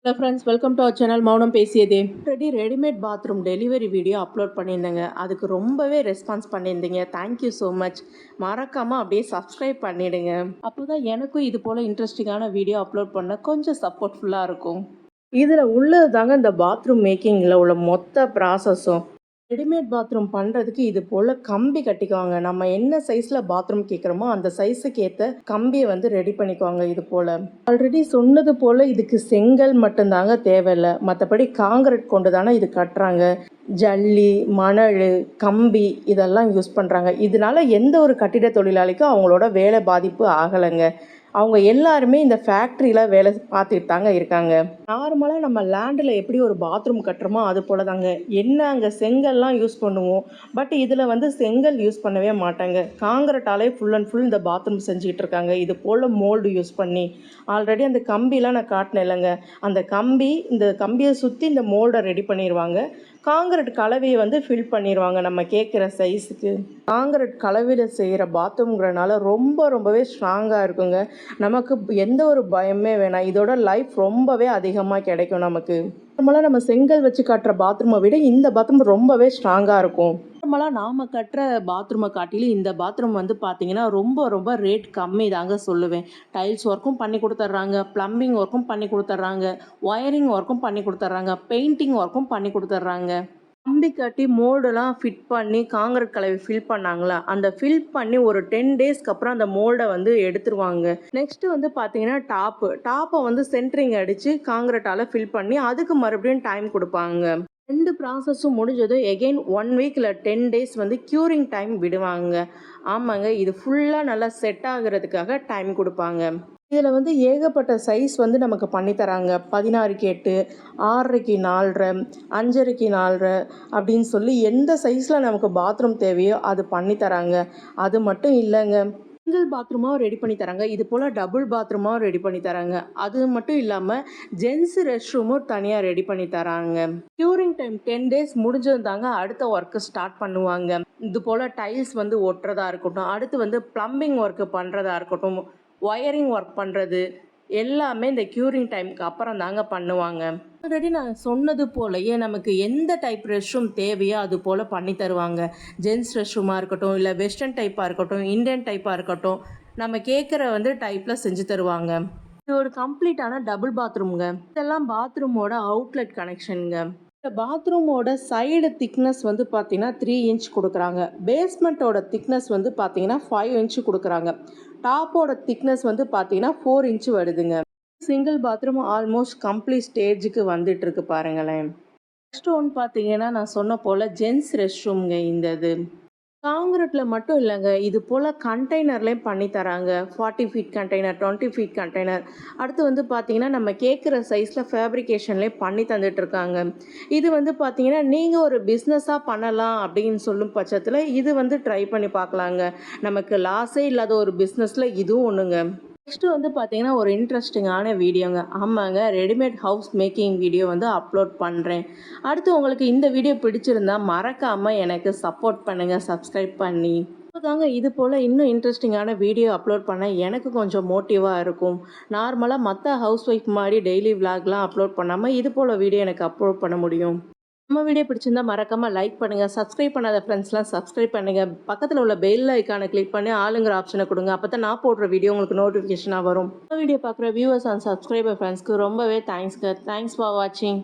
Hello friends, welcome to our channel மௌனம் பேசியதே. Already readymade bathroom delivery video upload பண்ணியிருந்தேங்க. அதுக்கு ரொம்பவே ரெஸ்பான்ஸ் பண்ணியிருந்தீங்க. Thank you so much. மறக்காமல் அப்படியே சப்ஸ்கிரைப் பண்ணிவிடுங்க. அப்போ தான் எனக்கும் இது போல் இன்ட்ரெஸ்டிங்கான வீடியோ அப்லோட் பண்ண கொஞ்சம் சப்போர்ட்ஃபுல்லாக இருக்கும். இதில் உள்ளது தாங்க இந்த பாத்ரூம் மேக்கிங்கில் உள்ள மொத்த ப்ராசஸும். ரெடிமேட் பாத்ரூம் பண்ணுறதுக்கு இது போல் கம்பி கட்டிக்குவாங்க. நம்ம என்ன சைஸில் பாத்ரூம் கேட்குறோமோ அந்த சைஸுக்கு ஏற்ற கம்பியை வந்து ரெடி பண்ணிக்குவாங்க. இது போல் ஆல்ரெடி சொன்னது போல் இதுக்கு செங்கல் மட்டும்தாங்க தேவையில்லை. மற்றபடி காங்கிரீட் கொண்டு தானே இது கட்டுறாங்க. ஜல்லி, மணல், கம்பி இதெல்லாம் யூஸ் பண்ணுறாங்க. இதனால எந்த ஒரு கட்டிட தொழிலாளிக்கும் அவங்களோட வேலை பாதிப்பு ஆகலைங்க. அவங்க எல்லாருமே இந்த ஃபேக்ட்ரியில் வேலை பார்த்துட்டு தாங்க இருக்காங்க. நார்மலாக நம்ம லேண்டில் எப்படி ஒரு பாத்ரூம் கட்டுறோமோ அது போல தாங்க. என்ன அங்கே செங்கல்லாம் யூஸ் பண்ணுவோம். பட் இதில் வந்து செங்கல் யூஸ் பண்ணவே மாட்டாங்க. காங்கிரட்டாலே ஃபுல் அண்ட் ஃபுல் இந்த பாத்ரூம் செஞ்சுக்கிட்டு இருக்காங்க. இது போல் மோல்டு யூஸ் பண்ணி ஆல்ரெடி அந்த கம்பிலாம் நான் காட்டினேன் இல்லைங்க. அந்த இந்த கம்பியை சுற்றி இந்த மோல்டை ரெடி பண்ணிடுவாங்க. காங்கிரட் கலவையை வந்து ஃபில் பண்ணிடுவாங்க நம்ம கேட்குற சைஸுக்கு. காங்கிரட் கலவையில் செய்கிற பாத்ரூம்ங்கிறனால ரொம்பவே ஸ்ட்ராங்காக இருக்குங்க. நமக்கு எந்த ஒரு பயமே வேணாம். இதோட லைஃப் ரொம்பவே அதிகமாக கிடைக்கும் நமக்கு. நார்மலாக நம்ம செங்கல் வச்சு கட்டுற பாத்ரூமை விட இந்த பாத்ரூம் ரொம்பவே ஸ்ட்ராங்காக இருக்கும். நார்மலாக நாம் கட்டுற பாத்ரூமை காட்டிலும் இந்த பாத்ரூம் வந்து பார்த்தீங்கன்னா ரொம்ப ரேட் கம்மி தாங்க சொல்லுவேன். டைல்ஸ் ஒர்க்கும் பண்ணி கொடுத்துட்றாங்க, ப்ளம்பிங் ஒர்க்கும் பண்ணி கொடுத்துட்றாங்க, ஒயரிங் ஒர்க்கும் பண்ணி கொடுத்துட்றாங்க, பெயிண்டிங் ஒர்க்கும் பண்ணி கொடுத்துட்றாங்க. கம்பி கட்டி மோல்டெல்லாம் ஃபிட் பண்ணி காங்கிரட் கலவை ஃபில் பண்ணாங்களா, அந்த ஃபில் பண்ணி ஒரு 10 டேஸ்க்கு அப்புறம் அந்த மோல்டை வந்து எடுத்துருவாங்க. நெக்ஸ்ட்டு வந்து பார்த்தீங்கன்னா டாப்பை வந்து சென்ட்ரிங் அடித்து காங்கிரட்டால் ஃபில் பண்ணி அதுக்கு மறுபடியும் டைம் கொடுப்பாங்க. 2 ப்ராசஸும் முடிஞ்சதும் எகெயின் 1 வீக் இல்லை 10 டேஸ் வந்து க்யூரிங் டைம் விடுவாங்க. ஆமாங்க, இது ஃபுல்லாக நல்லா செட் ஆகுறதுக்காக டைம் கொடுப்பாங்க. இதில் வந்து ஏகப்பட்ட சைஸ் வந்து நமக்கு பண்ணித்தராங்க. 16க்கு 8, 6க்கு 4, 5க்கு 4 அப்படின்னு சொல்லி எந்த சைஸில் நமக்கு பாத்ரூம் தேவையோ அது பண்ணித்தராங்க. அது மட்டும் இல்லைங்க, சிங்கிள் பாத்ரூமாகவும் ரெடி பண்ணி தராங்க. இது போல் டபுள் பாத்ரூமாகவும் ரெடி பண்ணி தராங்க. அது மட்டும் இல்லாமல் ஜென்ஸ் ரெஸ்ட் ரூமும் தனியாக ரெடி பண்ணி தராங்க. க்யூரிங் டைம் 10 டேஸ் முடிஞ்சது தாங்க அடுத்த ஒர்க்கு ஸ்டார்ட் பண்ணுவாங்க. இது போல் டைல்ஸ் வந்து ஒட்டுறதா இருக்கட்டும், அடுத்து வந்து ப்ளம்பிங் ஒர்க்கு பண்ணுறதா இருக்கட்டும், ஒயரிங் ஒர்க் பண்ணுறது எல்லாமே இந்த க்யூரிங் டைமுக்கு அப்புறம் தாங்க பண்ணுவாங்க. ஆல்ரெடி நான் சொன்னது போலயே நமக்கு எந்த டைப் ரெஸ்ட் ரூம் தேவையோ அது போல் பண்ணி தருவாங்க. ஜென்ஸ் ரெஸ்ட் ரூமாக இருக்கட்டும், இல்லை வெஸ்டர்ன் டைப்பாக இருக்கட்டும், இந்தியன் டைப்பாக இருக்கட்டும், நம்ம கேட்குற வந்து டைப்பில் செஞ்சு தருவாங்க. இது ஒரு கம்ப்ளீட்டான டபுள் பாத்ரூம்ங்க. இதெல்லாம் பாத்ரூமோட அவுட்லெட் கனெக்ஷனுங்க. இந்த பாத்ரூமோட சைடு திக்னஸ் வந்து பார்த்தீங்கன்னா 3 இன்ச் கொடுக்குறாங்க. பேஸ்மெண்ட்டோட திக்னஸ் வந்து பார்த்தீங்கன்னா 5 இன்ச்சு கொடுக்குறாங்க. டாப்போட திக்னஸ் வந்து பார்த்தீங்கன்னா 4 இன்ச்சு வருதுங்க. சிங்கிள் பாத்ரூம் ஆல்மோஸ்ட் கம்ப்ளீட் ஸ்டேஜுக்கு வந்துட்டுருக்கு பாருங்களேன். நெக்ஸ்ட் ஒன்று பார்த்தீங்கன்னா நான் சொன்ன போல் ஜென்ஸ் ரெஸ்ட் ரூம்ங்க. இது காங்கிரீட்டில் மட்டும் இல்லைங்க, இது போல் கண்டெய்னர்லேயும் பண்ணி தராங்க. 40 ஃபீட் கண்டெய்னர், 20 ஃபீட் கண்டெய்னர். அடுத்து வந்து பார்த்திங்கன்னா நம்ம கேட்குற சைஸில் ஃபேப்ரிகேஷன்லேயே பண்ணி தந்துட்டுருக்காங்க. இது வந்து பார்த்திங்கன்னா நீங்கள் ஒரு பிஸ்னஸாக பண்ணலாம் அப்படின்னு சொல்லும் பட்சத்தில் இது வந்து ட்ரை பண்ணி பார்க்கலாங்க. நமக்கு லாஸே இல்லாத ஒரு பிஸ்னஸில் இதுவும் ஒன்றுங்க. நெக்ஸ்ட்டு வந்து பார்த்தீங்கன்னா ஒரு இன்ட்ரெஸ்டிங்கான வீடியோங்க. ஆமாங்க, ரெடிமேட் ஹவுஸ் மேக்கிங் வீடியோ வந்து அப்லோட் பண்ணுறேன். அடுத்து உங்களுக்கு இந்த வீடியோ பிடிச்சிருந்தா மறக்காமல் எனக்கு சப்போர்ட் பண்ணுங்கள், சப்ஸ்கிரைப் பண்ணி. தாங்க இது போல் இன்னும் இன்ட்ரெஸ்டிங்கான வீடியோ அப்லோட் பண்ண எனக்கு கொஞ்சம் மோட்டிவாக இருக்கும். நார்மலாக மற்ற ஹவுஸ் ஒய்ஃப் மாதிரி டெய்லி விலாக்லாம் அப்லோட் பண்ணாமல் இது போல் வீடியோ எனக்கு அப்லோட் பண்ண முடியும். நம்ம வீடியோ பிடிச்சிருந்தா மறக்காமல் லைக் பண்ணுங்கள். சப்ஸ்கிரைப் பண்ணாத ஃப்ரெண்ட்ஸ்லாம் சப்ஸ்கிரைப் பண்ணுங்கள். பக்கத்தில் உள்ள பெல் ஐக்கானை கிளிக் பண்ணி ஆளுங்கிற ஆப்ஷனை கொடுங்க. அப்போ தான் நான் போடுற வீடியோ உங்களுக்கு நோட்டிஃபிகேஷனாக வரும். வீடியோ பார்க்குற வியூவர்ஸ் அண்ட் சப்ஸ்கிரைபர் ஃப்ரெண்ட்ஸ்க்கு ரொம்பவே தேங்க்ஸ்ங்க. தேங்க்ஸ் ஃபார் வாட்சிங்.